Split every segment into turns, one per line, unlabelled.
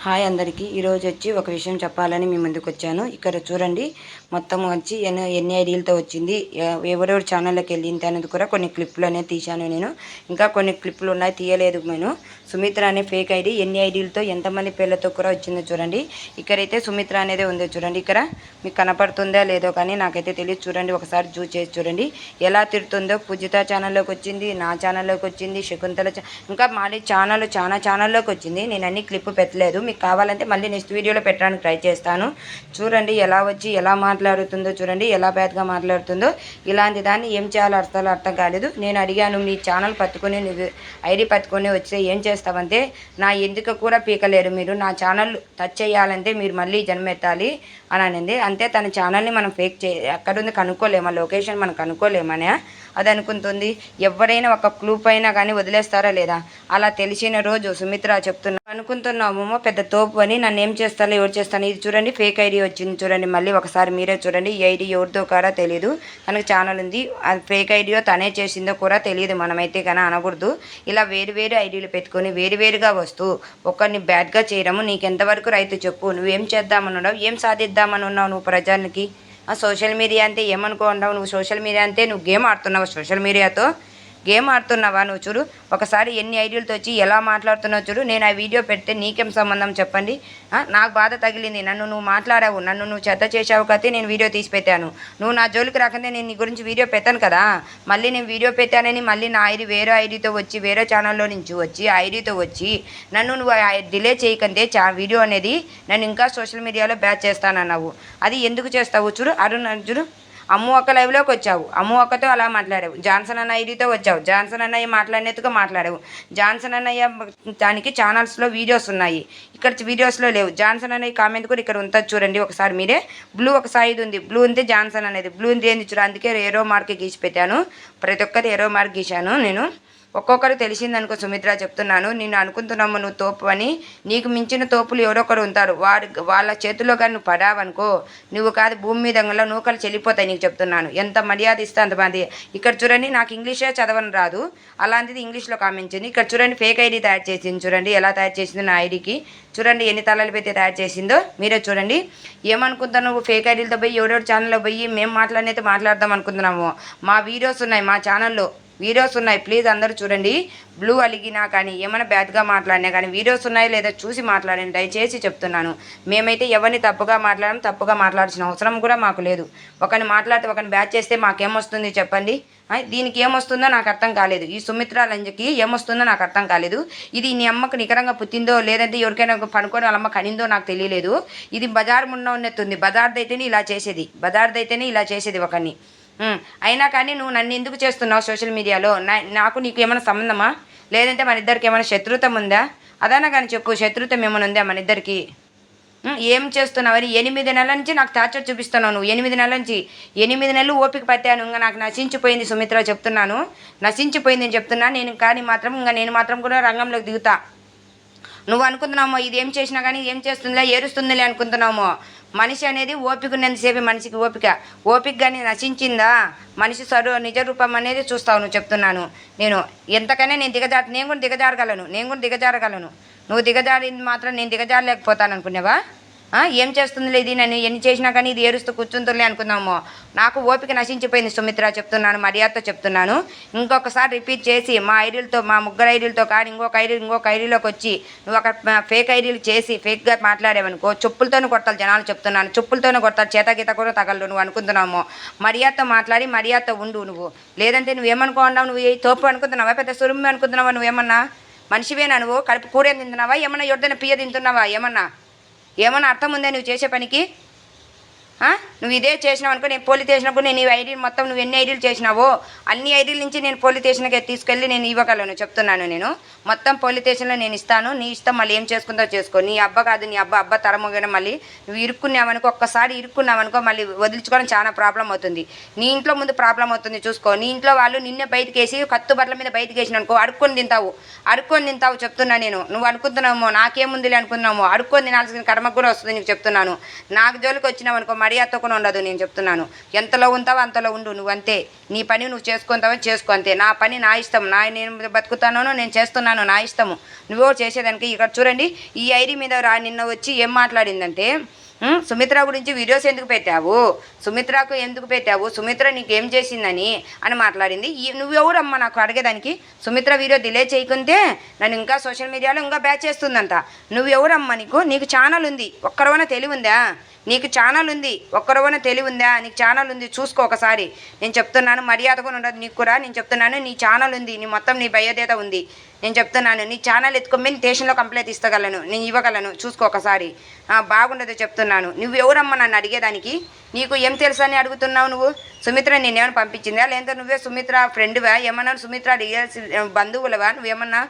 Hi అందరికీ ఈరోజు వచ్చి ఒక విషయం చెప్పాలని మీ ముందుకు వచ్చాను. ఇక్కడ చూడండి, మొత్తం వచ్చి ఎన్ని ఐడీలతో వచ్చింది, ఎవరెవరి ఛానల్లోకి వెళ్ళింది అనేది కూడా కొన్ని క్లిప్లు అనేది తీశాను నేను. ఇంకా కొన్ని క్లిప్లు ఉన్నాయి, తీయలేదు నేను. సుమిత్ర అనే ఫేక్ ఐడి ఎన్ని ఐడీలతో ఎంతమంది పేర్లతో కూడా వచ్చిందో చూడండి. ఇక్కడైతే సుమిత్ర అనేది ఉంది చూడండి. ఇక్కడ మీకు కనపడుతుందో లేదో కానీ నాకైతే తెలియదు. చూడండి, ఒకసారి చేసి చూడండి ఎలా తిడుతుందో. పూజిత ఛానల్లోకి వచ్చింది, నా ఛానల్లోకి వచ్చింది, శకుంతల ఇంకా మాది చాలా ఛానల్లోకి వచ్చింది. నేను అన్ని క్లిప్ పెట్టలేదు. మీకు కావాలంటే మళ్ళీ నెక్స్ట్ వీడియోలో పెట్టడానికి ట్రై చేస్తాను. చూడండి ఎలా వచ్చి ఎలా మాట్లాడుతుందో, చూడండి ఎలా బ్యాడ్గా మాట్లాడుతుందో. ఇలాంటి దాన్ని ఏం చేయాలో అర్థం కాలేదు. నేను అడిగాను, మీ ఛానల్ పట్టుకొని నువ్వు ఐడి పట్టుకొని వస్తే ఏం చేస్తావంటే, నా ఎందుకు కూడా పీకలేరు మీరు. నా ఛానల్ టచ్ చేయాలంటే మీరు మళ్ళీ జన్మెత్తాలి అని అనింది. అంతే, తన ఛానల్ని మనం ఫేక్ ఎక్కడుంది కనుక్కోలేమా, లొకేషన్ మనం కనుక్కోలేమనే అది అనుకుంటుంది. ఎవరైనా ఒక క్లూ పైన కానీ వదిలేస్తారా లేదా? అలా తెలిసిన రోజు సుమిత్ర చెప్తున్నా అనుకుంటున్నామేమో పెద్ద తోపు అని, నన్ను ఏం చేస్తాను ఎవరు చేస్తాను. ఇది చూడండి, ఫేక్ ఐడి వచ్చింది చూడండి. మళ్ళీ ఒకసారి మీరే చూడండి. ఈ ఐడి ఎవరితో కూడా తెలియదు. తనకు ఛానల్ ఉంది, అది ఫేక్ ఐడియో తనే చేసిందో కూడా తెలియదు. మనమైతే కానీ అనకూడదు. ఇలా వేరు ఐడీలు పెట్టుకొని వేరుగా వస్తూ ఒకరిని బ్యాడ్గా చేయడము నీకు ఎంతవరకు రైతు చెప్పు. నువ్వేం చేద్దామనున్నావు, ఏం సాధిద్దామని ఉన్నావు నువ్వు ప్రజలకి? సోషల్ మీడియా అంటే ఏమనుకుంటావు నువ్వు? సోషల్ మీడియా అంటే నువ్వు గేమ్ ఆడుతున్నావు. సోషల్ మీడియాతో గేమ్ ఆడుతున్నావా నువ్వు? చూడు ఒకసారి ఎన్ని ఐడియాలతో వచ్చి ఎలా మాట్లాడుతున్నావు చూడు. నేను ఆ వీడియో పెడితే నీకేం సంబంధం చెప్పండి? నాకు బాధ తగిలింది. నువ్వు మాట్లాడావు, నువ్వు చెత్త చేసావు కాబట్టి నేను వీడియో తీసి పెట్టాను. నువ్వు నా జోలికి రాకంటే నేను నీ గురించి వీడియో పెట్టాను కదా. మళ్ళీ నేను వీడియో పెట్టానని మళ్ళీ నా ఐడి వేరే ఐడితో వచ్చి వేరే ఛానల్లో నుంచి వచ్చి ఆ ఐడితో వచ్చి నువ్వు డిలే చేయకంటే వీడియో అనేది నన్ను ఇంకా సోషల్ మీడియాలో బ్యాచ్ చేస్తానన్నావు. అది ఎందుకు చేస్తావు? చూడు అరుణ్, చూడు అమ్ము అక్క లైవ్లోకి వచ్చావు, అమ్ము అక్కతో అలా మాట్లాడావు. జాన్సన్ అన్న ఐడితో వచ్చావు, జాన్సన్ అన్నయ్య మాట్లాడినట్టుగా మాట్లాడావు. జాన్సన్ అన్నయ్య దానికి ఛానల్స్లో వీడియోస్ ఉన్నాయి, ఇక్కడ వీడియోస్లో లేవు. జాన్సన్ అన్నయ్య కామెంట్ కూడా ఇక్కడ ఉంటుంది చూడండి ఒకసారి మీరే. బ్లూ ఒక సైడ్ ఉంది, బ్లూ ఉంది జాన్సన్ అనేది. బ్లూ ఉంది ఏంది చూడు, అందుకే ఏరో మార్క్ గీసి పెట్టాను. ప్రతి ఒక్కటి ఏరో మార్క్ గీశాను నేను. ఒక్కొక్కరు తెలిసిందనుకో సుమిత్ర చెప్తున్నాను. నేను అనుకుంటున్నాము నువ్వు తోపు అని. నీకు మించిన తోపులు ఎవరొకరు ఉంటారు. వాళ్ళ చేతిలో కానీ నువ్వు పడావనుకో, నువ్వు కాదు భూమి మీద నూకలు చెల్లిపోతాయి. నీకు చెప్తున్నాను, ఎంత మర్యాద ఇస్తే అంతమంది. ఇక్కడ చూడండి, నాకు ఇంగ్లీషే చదవని రాదు, అలాంటిది ఇంగ్లీష్లో కామెంచింది. ఇక్కడ చూడండి, ఫేక్ ఐడి తయారు చేసింది చూడండి, ఎలా తయారు చేసింది నా ఐడికి. చూడండి ఎన్ని తలలు పెట్టి తయారు చేసిందో మీరే చూడండి. ఏమనుకుంటావు నువ్వు? ఫేక్ ఐడీలతో పోయి ఎవరెవరి ఛానల్లో పోయి మేము మాట్లాడినైతే మాట్లాడదాం అనుకుంటున్నాము. మా వీడియోస్ ఉన్నాయి, మా ఛానల్లో వీడియోస్ ఉన్నాయి, ప్లీజ్ అందరూ చూడండి. బ్లూ అలిగినా కానీ ఏమైనా బ్యాడ్గా మాట్లాడినా కానీ వీడియోస్ ఉన్నాయి లేదా చూసి మాట్లాడండి దయచేసి చెప్తున్నాను. మేమైతే ఎవరిని తప్పుగా మాట్లాడాల్సిన అవసరం కూడా మాకు లేదు. ఒకరిని మాట్లాడితే ఒకరిని బ్యాడ్ చేస్తే మాకేమొస్తుంది చెప్పండి? దీనికి ఏమొస్తుందో నాకు అర్థం కాలేదు. ఈ సుమిత్ర లంజకి ఏమొస్తుందో నాకు అర్థం కాలేదు. ఇది నీ అమ్మకు నికరంగా పుట్టిందో లేదంటే ఎవరికైనా పనుకొని వాళ్ళ అమ్మ కనిందో నాకు తెలియలేదు. ఇది బజార్ ఉన్నట్టుంది. బజార్దైతేనే ఇలా చేసేది ఒకరిని. అయినా కానీ నువ్వు నన్ను ఎందుకు చేస్తున్నావు సోషల్ మీడియాలో? నాకు నీకు ఏమైనా సంబంధమా? లేదంటే మన ఇద్దరికి ఏమైనా శత్రుత్వం ఉందా? అదన్నా కానీ చెప్పు, శత్రుత్వం ఏమైనా ఉందా మన ఇద్దరికి? ఏం చేస్తున్నావని 8 నెలల నుంచి నాకు టార్చర్ చూపిస్తున్నావు నువ్వు. 8 నెలల నుంచి 8 నెలలు ఓపిక పట్టాను. ఇంకా నాకు నశించిపోయింది సుమిత్ర చెప్తున్నాను, నశించిపోయింది అని చెప్తున్నా. నేను మాత్రం కూడా రంగంలోకి దిగుతా. నువ్వు అనుకుంటున్నామో ఇది ఏం చేసినా కానీ ఏం చేస్తుందిలే, ఏరుస్తుందిలే అనుకుంటున్నామో. మనిషి అనేది ఓపిక ఉన్నంతసేపు మనిషికి ఓపిక కానీ నశించిందా మనిషి నిజ రూపం అనేది చూస్తావు నువ్వు చెప్తున్నాను. నేను ఎంతకైనా నేను కూడా దిగజారగలను. నువ్వు దిగజారింది మాత్రం నేను దిగజారలేకపోతాను అనుకునేవా? ఏం చేస్తుంది ఇది? నన్ను ఎన్ని చేసినా కానీ ఇది ఏరుస్తూ కూర్చుంటుందిలే అనుకుందాము. నాకు ఓపిక నశించిపోయింది సుమిత్ర చెప్తున్నాను, మర్యాదతో చెప్తున్నాను. ఇంకొకసారి రిపీట్ చేసి మా ఐడీలతో, మా ముగ్గురు ఐడీలతో కానీ ఇంకొక ఐడీలోకి వచ్చి నువ్వు ఒక ఫేక్ ఐడీలు చేసి ఫేక్గా మాట్లాడేవనుకో చెప్పులతోనే కొడతారు జనాలు చెప్తున్నాను. చెప్పులతోనే కొడతారు, చేత కూడా తగలరు. నువ్వు అనుకుంటున్నాము మర్యాదతో మాట్లాడి మర్యాదతో ఉండు నువ్వు. లేదంటే నువ్వేమనుకున్నావు? నువ్వు తోపు అనుకుంటున్నావా? పెద్ద సురుమ్మి అనుకుంటున్నావా? నువ్వేమన్నా మనిషివేనా? నువ్వు కడుపు కూర తింటున్నావా? ఏమన్నా ఎవరిదైనా పియ్య తింటున్నావా? ఏమన్నా అర్థం ఉందా నువ్వు చేసే పనికి? నువ్వు ఇదే చేసినావు అనుకో, నేను పోలీస్ స్టేషన్కు నేను ఈ ఐడీలు మొత్తం నువ్వు ఎన్ని ఐడీలు చేసినావో అన్ని ఐడీల నుంచి నేను పోలీస్ స్టేషన్కి తీసుకెళ్ళి నేను ఇవ్వగలను చెప్తున్నాను. నేను మొత్తం పోలీస్ స్టేషన్లో నేను ఇస్తాను. నీ ఇష్టం, మళ్ళీ ఏం చేసుకుందో చేసుకో. నీ అబ్బ కాదు, నీ అబ్బ తరమోగిన మళ్ళీ నువ్వు ఇరుక్కున్నావనుకో, ఒక్కసారి ఇరుక్కున్నావనుకో మళ్ళీ వదిలించుకోవడం చాలా ప్రాబ్లం అవుతుంది. నీ ఇంట్లో ముందు ప్రాబ్లం అవుతుంది చూసుకో. నీ ఇంట్లో వాళ్ళు నిన్నే బయటకు వేసి కత్తు బట్టల మీద బయటకు వేసిన అనుకో అడుక్కొని తింటావు చెప్తున్నా నేను. నువ్వు అనుకుంటున్నామో నాకేముందిలే అనుకున్నామో, అడుక్కొని తినాల్సిన కర్మకు కూడా వస్తుంది నీకు చెప్తున్నాను. నాకు జోలికి వచ్చినావు అనుకో మర్యాదతో కూడా ఉండదు. నేను చెప్తున్నాను, ఎంతలో ఉంటావో అంతలో ఉండు. నువ్వు అంతే, నీ పని నువ్వు చేసుకుంటావో చేసుకో అంతే. నా పని నా ఇష్టం, నేను బతుకుతానో నేను చేస్తున్నాను, నా ఇష్టము. నువ్వో చేసేదానికి. ఇక్కడ చూడండి, ఈ ఐడి మీద నిన్న వచ్చి ఏం మాట్లాడిందంటే, సుమిత్ర గురించి వీడియోస్ ఎందుకు పెట్టావు, సుమిత్రకు ఎందుకు పెట్టావు, సుమిత్ర నీకేం చేసిందని అని మాట్లాడింది. నువ్వెవరమ్మా నాకు అడిగేదానికి? సుమిత్ర వీడియో డిలే చేయకుంటే నన్ను ఇంకా సోషల్ మీడియాలో ఇంకా బ్యాచ్ చేస్తుందంట. నువ్వెవరమ్మా? నీకు ఛానల్ ఉంది, ఒక్కరవైనా తెలివి ఉందా? నీకు ఛానల్ ఉంది, ఒక్కరవైనా తెలివి ఉందా? నీకు ఛానల్ ఉంది, చూసుకో ఒకసారి. నేను చెప్తున్నాను, మర్యాదగా ఉండదు నీకు కూడా. నేను చెప్తున్నాను, నీ ఛానల్ ఉంది, మొత్తం నీ బయోడేటా ఉంది. నేను చెప్తున్నాను, నీ ఛానల్ ఎత్తుకొని స్టేషన్లో కంప్లైంట్ ఇస్తగలను, నేను ఇవ్వగలను, చూసుకో ఒకసారి. బాగుండదు చెప్తున్నాను. నువ్వెవరమ్మా నన్ను అడిగేదానికి? నీకు ఏం తెలుసు అని అడుగుతున్నావు నువ్వు? సుమిత్ర నేనేమైనా పంపించిందా? లేదంటే నువ్వే సుమిత్ర ఫ్రెండ్వా? ఏమన్నా సుమిత్ర బంధువులవా? నువ్వేమన్నా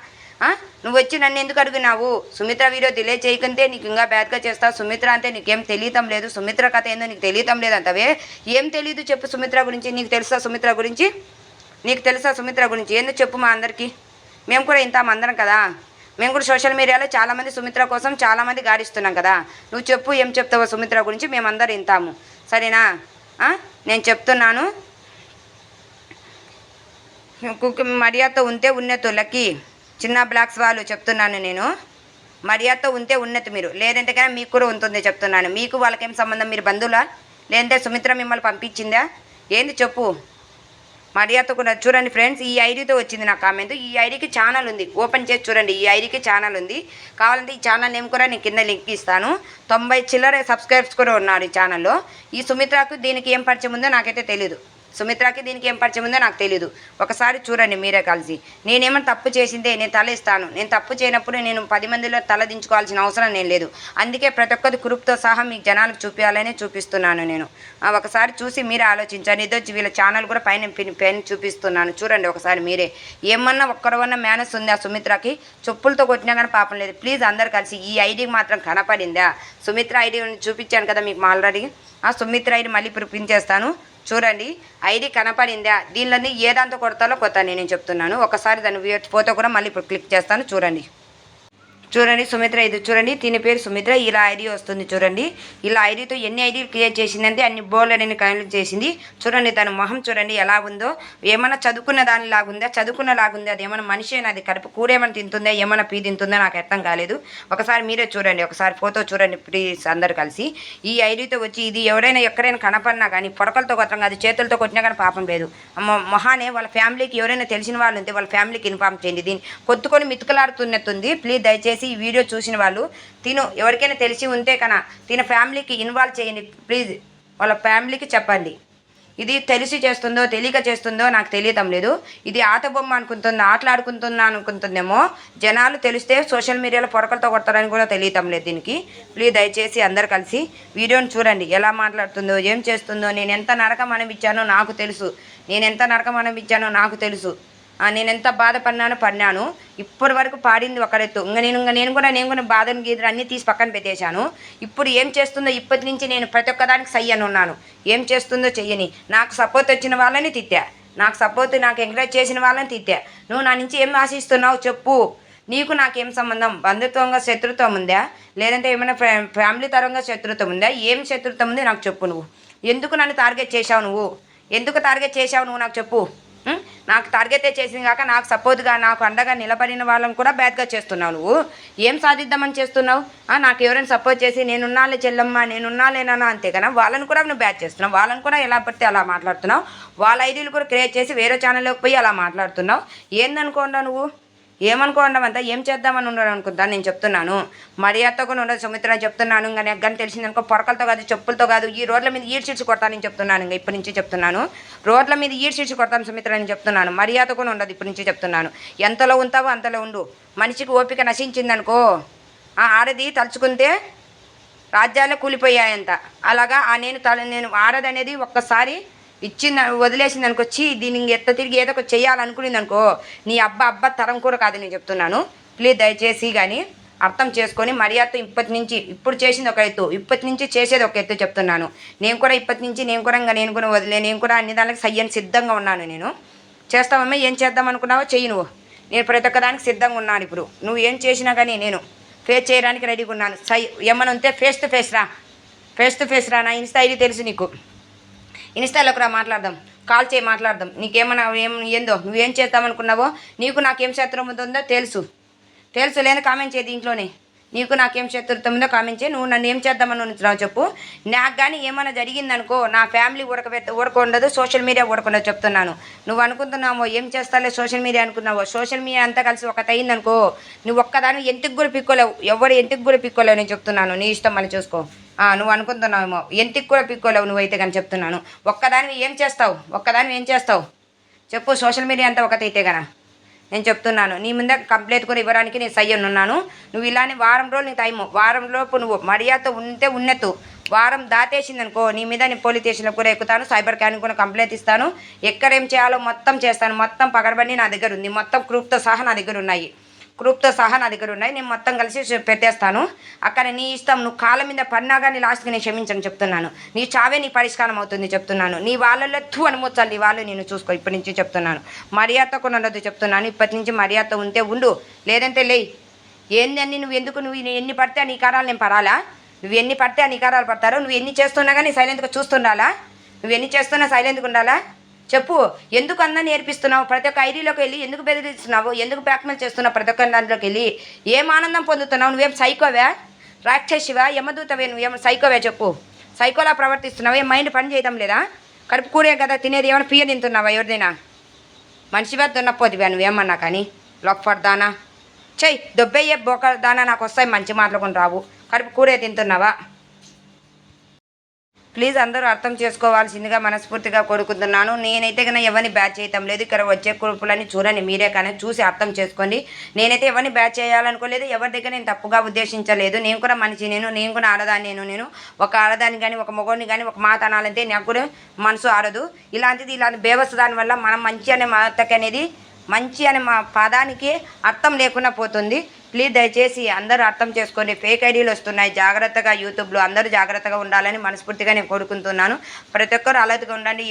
నువ్వు వచ్చి నన్ను ఎందుకు అడిగినావు? సుమిత్ర వీడియో డిలే చేయకుంటే నీకు ఇంకా బ్యాడ్గా చేస్తావు. సుమిత్ర అంటే నీకేం తెలియటం లేదు, సుమిత్ర కథ ఏందో నీకు తెలియటం లేదు అంతవే. ఏం తెలీదు చెప్పు సుమిత్ర గురించి. నీకు తెలుసా సుమిత్ర గురించి? నీకు తెలుసా సుమిత్ర గురించి? ఏందో చెప్పు మా అందరికీ. మేము కూడా ఇంత అందరం కదా, మేము కూడా సోషల్ మీడియాలో చాలామంది సుమిత్ర కోసం చాలామంది గాడిస్తున్నాం కదా. నువ్వు చెప్పు, ఏం చెప్తావో సుమిత్ర గురించి. మేమందరం ఇంతాము, సరేనా? నేను చెప్తున్నాను, మర్యాదతో ఉంటే ఉన్నట్టు. లక్కీ చిన్న బ్లాక్స్ వాళ్ళు చెప్తున్నాను నేను, మర్యాదతో ఉంటే ఉన్నట్టు మీరు, లేదంటే కానీ మీకు కూడా ఉంటుంది చెప్తున్నాను. మీకు వాళ్ళకేం సంబంధం? మీరు బంధువులా? లేదంటే సుమిత్ర మిమ్మల్ని పంపించిందా? ఏంది చెప్పు. మర్యాదతో కూడా. చూడండి ఫ్రెండ్స్, ఈ ఐడితో వచ్చింది నా కామెంట్. ఈ ఐడికి ఛానల్ ఉంది, ఓపెన్ చేసి చూడండి. ఈ ఐడికి ఛానల్ ఉంది. కావాలంటే ఈ ఛానల్ నేమ్ కూడా నేను కింద లింక్ ఇస్తాను. 90 చిల్లర సబ్స్క్రైబర్స్ కూడా ఉన్నారు ఈ ఛానల్లో. ఈ సుమిత్రకు దీనికి ఏం పరిచయం ఉందో నాకైతే తెలియదు. సుమిత్రకి దీనికి ఏం పరిచయం ఉందో నాకు తెలియదు. ఒకసారి చూడండి మీరే కలిసి. నేనేమైనా తప్పు చేసిందే నేను తల ఇస్తాను. నేను తప్పు చేయనప్పుడు నేను 10 మందిలో తల దించుకోవాల్సిన అవసరం నేను లేదు. అందుకే ప్రతి ఒక్కరి గ్రూప్తో సహా మీకు జనాలకు చూపించాలని చూపిస్తున్నాను నేను. ఒకసారి చూసి మీరే ఆలోచించండి. ఇదొచ్చి వీళ్ళ ఛానల్ కూడా పైన చూపిస్తున్నాను, చూడండి ఒకసారి మీరే. ఏమన్నా ఒక్కరవన్నా మేనస్ ఉంది ఆ సుమిత్రకి? చెప్పులతో కొట్టినా కానీ పాపం లేదు. ప్లీజ్ అందరు కలిసి ఈ ఐడికి మాత్రం కనపడిందా? సుమిత్ర ఐడి చూపించాను కదా మీకు ఆల్రెడీ. ఆ సుమిత్ర ఐడి మళ్ళీ ఇప్పుడు పిన్ చేస్తాను, చూడండి. ఐడి కనపడిందా? దీనిలోని ఏ దాంతో కొడతాలో కొత్త నేను చెప్తున్నాను. ఒకసారి దాని ఫోటో కూడా మళ్ళీ ఇప్పుడు క్లిక్ చేస్తాను, చూడండి. చూడండి సుమిత్ర ఇది చూడండి, దీని పేరు సుమిత్ర. ఇలా ఐడి వస్తుంది చూడండి. ఇలా ఐడితో ఎన్ని ఐడీలు క్రియేట్ చేసిందంటే అన్ని బోల్డ్ అని కనెక్ట్ చేసింది. చూడండి తన మొహం చూడండి ఎలా ఉందో. ఏమైనా చదువుకున్న దానిలాగుందా? చదువుకున్నలాగుంది. అది ఏమైనా మనిషి అది కడుపు కూర ఏమైనా తింటుందా, ఏమైనా పీ తింటుందా నాకు అర్థం కాలేదు. ఒకసారి మీరే చూడండి, ఒకసారి ఫోటో చూడండి ప్లీజ్ అందరు కలిసి. ఈ ఐడితో వచ్చి ఇది ఎవరైనా ఎక్కడైనా కనపడినా కానీ పొడకలతో కొట్టడం కాదు, చేతులతో కొట్టినా కానీ పాపం లేదు. మొహానే వాళ్ళ ఫ్యామిలీకి ఎవరైనా తెలిసిన వాళ్ళు ఉంటే వాళ్ళ ఫ్యామిలీకి ఇన్ఫార్మ్ చేయండి. దీన్ని కొట్టుకొని మితుకలాడుతున్నట్టుంది. ప్లీజ్ దయచేసి ఈ వీడియో చూసిన వాళ్ళు ఎవరికైనా తెలిసి ఉంటే కన్నా తిన ఫ్యామిలీకి ఇన్వాల్వ్ చేయండి ప్లీజ్. వాళ్ళ ఫ్యామిలీకి చెప్పండి. ఇది తెలిసి చేస్తుందో తెలియక చేస్తుందో నాకు తెలియటం లేదు. ఇది ఆట బొమ్మ అనుకుంటుందో ఆటలాడుకుంటున్నా అనుకుంటుందేమో. జనాలు తెలిస్తే సోషల్ మీడియాలో పొడకలతో కొడతారని కూడా తెలియటం లేదు దీనికి. ప్లీజ్ దయచేసి అందరు కలిసి వీడియోని చూడండి ఎలా మాట్లాడుతుందో, ఏం చేస్తుందో. నేను ఎంత నరకం అనిపించానో నాకు తెలుసు, నాకు తెలుసు. నేను ఎంత పడినాను. ఇప్పటి వరకు పాడింది ఒకరెత్తు. నేను కూడా బాధను గీదరు అన్నీ తీసి పక్కన పెట్టేశాను. ఇప్పుడు ఏం చేస్తుందో ఇప్పటి నుంచి నేను ప్రతి ఒక్కదానికి సై అని ఉన్నాను. ఏం చేస్తుందో చెయ్యని. నాకు సపోర్ట్ వచ్చిన వాళ్ళని తిట్టా, నాకు ఎంకరేజ్ చేసిన వాళ్ళని తిట్టా. నువ్వు నా నుంచి ఏం ఆశిస్తున్నావు చెప్పు. నీకు నాకేం సంబంధం? బంధుత్వంగా శత్రుత్వం ఉందా, లేదంటే ఏమైనా ఫ్యామిలీ తరంగా శత్రుత్వం ఉందా? ఏం శత్రుత్వం ఉంది నాకు చెప్పు. నువ్వు ఎందుకు నన్ను టార్గెట్ చేశావు? నువ్వు నాకు చెప్పు. నాకు టార్గెటే చేసింది కాక నాకు సపోర్ట్గా నాకు అండగా నిలబడిన వాళ్ళని కూడా బ్యాడ్గా చేస్తున్నావు. నువ్వు ఏం సాధిద్దామని చేస్తున్నావు? నాకు ఎవరైనా సపోర్ట్ చేసి నేనున్నాలే చెల్లమ్మ, నేనున్నాలేనా అంతే కదా, వాళ్ళని కూడా నువ్వు బ్యాడ్ చేస్తున్నావు. వాళ్ళని కూడా ఎలా పడితే అలా మాట్లాడుతున్నావు. వాళ్ళ ఐడీలు కూడా క్రియేట్ చేసి వేరే ఛానల్లోకి పోయి అలా మాట్లాడుతున్నావు. ఏందనుకోండా నువ్వు? ఏమనుకోండామంతా ఏం చేద్దామని ఉన్నాడు అనుకుంటాను. నేను చెప్తున్నాను, మర్యాదతో కూడా ఉండదు సుమిత్ర చెప్తున్నాను. ఇంకా నాకు కానీ తెలిసిందనుకో పొరకలతో కాదు, చెప్పులతో కాదు, ఈ రోడ్ల మీద ఈడ్చిడ్చి కొడతానని చెప్తున్నాను. ఇంకా ఇప్పటి నుంచి చెప్తున్నాను, రోడ్ల మీద ఈడ్చిడ్చి కొడతాను సుమిత్ర అని చెప్తున్నాను. మర్యాద కూడా ఉండదు ఇప్పటి నుంచి చెప్తున్నాను. ఎంతలో ఉంటావో అంతలో ఉండు. మనిషికి ఓపిక నశించిందనుకో ఆడది తలుచుకుంటే రాజ్యాలే కూలిపోయాయంట. అలాగా నేను ఆడదనేది ఒక్కసారి ఇచ్చింది వదిలేసింది అనుకొచ్చి దీన్ని ఎత్త తిరిగి ఏదో ఒక చేయాలనుకునేది అనుకో, నీ అబ్బ తరం కూడా కాదు నేను చెప్తున్నాను. ప్లీజ్ దయచేసి కానీ అర్థం చేసుకొని మర్యాదతో ఇప్పుడు చేసింది ఒక ఎత్తు, ఇప్పటి నుంచి చేసేది ఒక ఎత్తు చెప్తున్నాను. నేను కూడా వదిలే, నేను కూడా అన్ని దానికి సయ్యని సిద్ధంగా ఉన్నాను. నేను చేస్తామమ్మా, ఏం చేద్దాం అనుకున్నావో చెయ్యి నువ్వు. నేను ప్రతి ఒక్కదానికి సిద్ధంగా ఉన్నాను. ఇప్పుడు నువ్వు ఏం చేసినా కానీ నేను ఫేస్ చేయడానికి రెడీగా ఉన్నాను. ఏమన్నా ఉంటే ఫేస్ టు ఫేస్ రా, ఫేస్ టు ఫేస్ రా, నా ఇన్స్టా ఐడి తెలుసు నీకు. ఇన్స్టాలోకి రా, మాట్లాడదాం. కాల్ చేయి, మాట్లాడదాం. నీకేమన్నా ఏందో నువ్వేం చేద్దామనుకున్నావో, నీకు నాకేం శత్రువు ఉందో తెలుసు. లేదు కామెంట్ చేయి దీంట్లోనే. నీకు నాకేం శత్రుత్వం ఉందో కామెంట్ చేయి. నువ్వు నన్ను ఏం చేద్దామని ఉంచున్నావు చెప్పు. నాకు కానీ ఏమైనా జరిగిందనుకో, నా ఫ్యామిలీ ఉడకుండదు, సోషల్ మీడియా ఉడకుండదు చెప్తున్నాను. నువ్వు అనుకుంటున్నావో ఏం చేస్తాలే సోషల్ మీడియా అనుకున్నావో, సోషల్ మీడియా అంతా కలిసి ఒకటి అయిందనుకో, నువ్వు ఒక్కదాని ఎంటికి కూడా పిక్కోలేవు. ఎవరు ఎంటికి కూడా పిక్కోలేవు. నేను చెప్తున్నాను, నీ ఇష్టం అని చూసుకో. నువ్వు అనుకుంటున్నావేమో, ఎంటికి కూడా పిక్కోలేవు నువ్వైతే కానీ చెప్తున్నాను. ఒక్కదానివి ఏం చేస్తావు చెప్పు. సోషల్ మీడియా అంతా ఒకటైతే కదా నేను చెప్తున్నాను. నీ ముందే కంప్లైంట్ కూడా ఇవ్వడానికి నేను సయ్యనున్నాను. నువ్వు ఇలానే వారం రోజులు నీ టైము, వారం లోపు నువ్వు మర్యాద ఉంటే ఉన్నెత్తు. వారం దాటేసిందనుకో, నీ మీద నేను పోలీస్ స్టేషన్లో కూడా ఎక్కుతాను, సైబర్ క్రైమ్ కూడా కంప్లైంట్ ఇస్తాను. ఎక్కడేం చేయాలో మొత్తం చేస్తాను. మొత్తం పగడబండి నా దగ్గర ఉంది, మొత్తం ప్రూఫ్తో సహా నా దగ్గర ఉన్నాయి. నేను మొత్తం కలిసి పెట్టేస్తాను. అక్కడ నీ ఇష్టం. నువ్వు కాళ్ళ మీద పడినా కానీ లాస్ట్కి నేను క్షమించను చెప్తున్నాను. నీ చావే నీ పరిష్కారం అవుతుంది చెప్తున్నాను. నీ వాళ్ళల్లో అనుమోచాలి, నీ వాళ్ళు నేను చూసుకో. ఇప్పటి నుంచి చెప్తున్నాను, మర్యాద కూడా ఉండదు చెప్తున్నాను. ఇప్పటి నుంచి మర్యాద ఉంటే ఉండు, లేదంటే లేయి. ఏందని నువ్వు ఎన్ని పడితే ఆ నికారాలు నేను పడాలా? నువ్వు ఎన్ని పడితే ఆ నికారాలు పడతారో, నువ్వు ఎన్ని చేస్తున్నా కానీ సైలెంట్గా చూస్తుండాలా? నువ్వు ఎన్ని చేస్తున్నా సైలెంట్గా ఉండాలా? చెప్పు. ఎందుకు అందరూ నేర్పిస్తున్నావు? ప్రతి ఒక్క ఐడీలోకి వెళ్ళి ఎందుకు బెదిరిస్తున్నావు? ఎందుకు బ్లాక్మెయిల్ చేస్తున్నావు? ప్రతి ఒక్క దాంట్లోకి వెళ్ళి ఏం ఆనందం పొందుతున్నావు? నువ్వేం సైకోవా, రాక్షసివా, యమదూతవే? నువ్వేం సైకోవా చెప్పు. సైకోలా ప్రవర్తిస్తున్నావు. ఏం మైండ్ పని చేయడం లేదా? కడుపు కూరే కదా తినేది, ఏమైనా పియ్య తింటున్నావా? ఎవరిదైనా మనిషివా దున్నపోతివా నువ్వేమన్నా కానీ? లొఫర్ దానా చెయ్యి, దొబ్బయ్యే బొక్క దానా నాకు వస్తాయి మంచి మాటలుకొని రావు. కడుపు కూరే తింటున్నావా? ప్లీజ్ అందరూ అర్థం చేసుకోవాల్సిందిగా మనస్ఫూర్తిగా కోరుకుంటున్నాను. నేనైతే కన్నా ఎవరిని బ్యాచ్ చేయటం లేదు. ఇక్కడ వచ్చే గ్రూపులని చూడండి, మీరే కానీ చూసి అర్థం చేసుకోండి. నేనైతే ఎవరిని బ్యాచ్ చేయాలనుకోలేదు, ఎవరి దగ్గర నేను తప్పుగా ఉద్దేశించలేదు. నేను కూడా మనిషి, నేను కూడా ఆడదాన్ని. నేను ఒక ఆడదాన్ని కానీ ఒక మగోడిని కానీ ఒక మాట అనాలంటే నాకు కూడా మనసు ఆడదు. ఇలాంటి బేవస్ దానివల్ల మనం మంచి అనే మాటకి అనేది, మంచి అనే మా పదానికి అర్థం లేకుండా పోతుంది. ప్లీజ్ దయచేసి అందరూ అర్థం చేసుకోండి. ఫేక్ ఐడీలు వస్తున్నాయి, జాగ్రత్తగా. యూట్యూబ్లో అందరూ జాగ్రత్తగా ఉండాలని మనస్ఫూర్తిగా నేను కోరుకుంటున్నాను. ప్రతి ఒక్కరు అలర్ట్గా ఉండండి.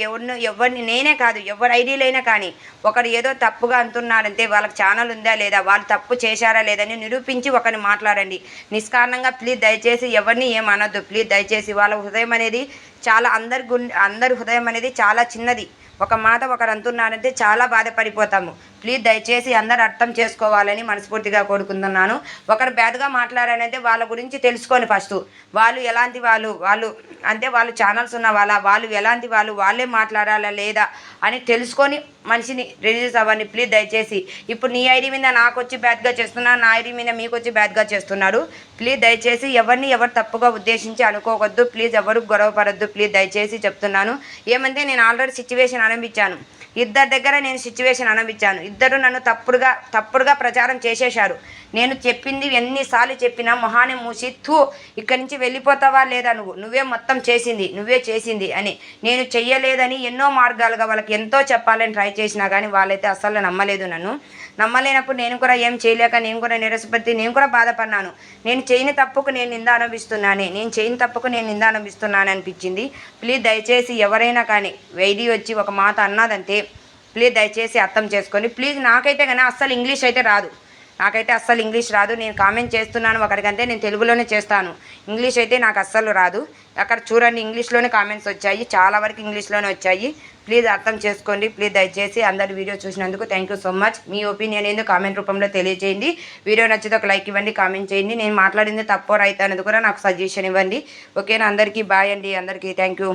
ఎవరిని నేనే కాదు, ఎవరి ఐడీలైనా కానీ ఒకరు ఏదో తప్పుగా అంటున్నారంటే వాళ్ళకి ఛానల్ ఉందా లేదా, వాళ్ళు తప్పు చేశారా లేదని నిరూపించి ఒకరిని మాట్లాడండి నిష్కారణంగా. ప్లీజ్ దయచేసి ఎవరిని ఏమనొద్దు. ప్లీజ్ దయచేసి. వాళ్ళ హృదయం అనేది చాలా అందరి హృదయం అనేది చాలా చిన్నది. ఒక మాట ఒకరు అంటున్నారంటే చాలా బాధపడిపోతాము. ప్లీజ్ దయచేసి అందరూ అర్థం చేసుకోవాలని మనస్ఫూర్తిగా కోరుకుంటున్నాను. ఒకరు బ్యాడ్గా మాట్లాడారంటే వాళ్ళ గురించి తెలుసుకొని ఫస్ట్. వాళ్ళు ఎలాంటి వాళ్ళు అంటే వాళ్ళు ఛానల్స్ ఉన్న వాళ్ళు ఎలాంటి వాళ్ళే మాట్లాడాలా లేదా అని తెలుసుకొని మనిషిని రిలీజ్ అవ్వండి. ప్లీజ్ దయచేసి. ఇప్పుడు నీ ఐడి మీద నాకు వచ్చి బ్యాడ్గా చేస్తున్నారు, నా ఐడి మీద మీకు వచ్చి బ్యాడ్గా చేస్తున్నారు. ప్లీజ్ దయచేసి ఎవరు తప్పుగా ఉద్దేశించి అనుకోవద్దు. ప్లీజ్ ఎవరు గొడవపడద్దు. ప్లీజ్ దయచేసి చెప్తున్నాను. ఏమంటే నేను ఆల్రెడీ సిచ్యువేషన్ అనుభవించాను. ఇద్దరి దగ్గర నేను సిచ్యువేషన్ అనుభవించాను. ఇద్దరు నన్ను తప్పుడుగా ప్రచారం చేసేశారు. నేను చెప్పింది ఎన్నిసార్లు చెప్పినా మొహాన్ని మూసి ఇక్కడి నుంచి వెళ్ళిపోతావా లేదా, నువ్వే మొత్తం నువ్వే చేసింది అని. నేను చెయ్యలేదని ఎన్నో మార్గాలుగా వాళ్ళకి ఎంతో చెప్పాలని ట్రై చేసినా కానీ వాళ్ళైతే అస్సలు నమ్మలేదు. నమ్మలేనప్పుడు నేను కూడా ఏం చేయలేక నేను కూడా నిరసపడి నేను కూడా బాధపడినాను. నేను చేయని తప్పుకు నేను నింద అనుభవిస్తున్నాను అనిపించింది. ప్లీజ్ దయచేసి ఎవరైనా కానీ వైడి వచ్చి ఒక మాట అన్నదంటే ప్లీజ్ దయచేసి అర్థం చేసుకొని. ప్లీజ్ నాకైతే కానీ అస్సలు ఇంగ్లీష్ రాదు. నేను కామెంట్ చేస్తున్నాను ఒకరికంటే నేను తెలుగులోనే చేస్తాను. ఇంగ్లీష్ అయితే నాకు అస్సలు రాదు. అక్కడ చూడండి, ఇంగ్లీష్లోనే కామెంట్స్ వచ్చాయి, చాలా వరకు ఇంగ్లీష్లోనే వచ్చాయి. ప్లీజ్ అర్థం చేసుకోండి. ప్లీజ్ దయచేసి అందరు వీడియో చూసినందుకు thank you so much. Me opinion ఏందో కామెంట్ రూపంలో తెలియజేయండి. వీడియో నచ్చితే ఒక లైక్ ఇవ్వండి, కామెంట్ చేయండి. నేను మాట్లాడింది తప్పో రైట్ అనేది కూడా నాకు సజెషన్ ఇవ్వండి. ఓకేనా? అందరికీ బాయ్ అండి. అందరికీ థ్యాంక్ యూ.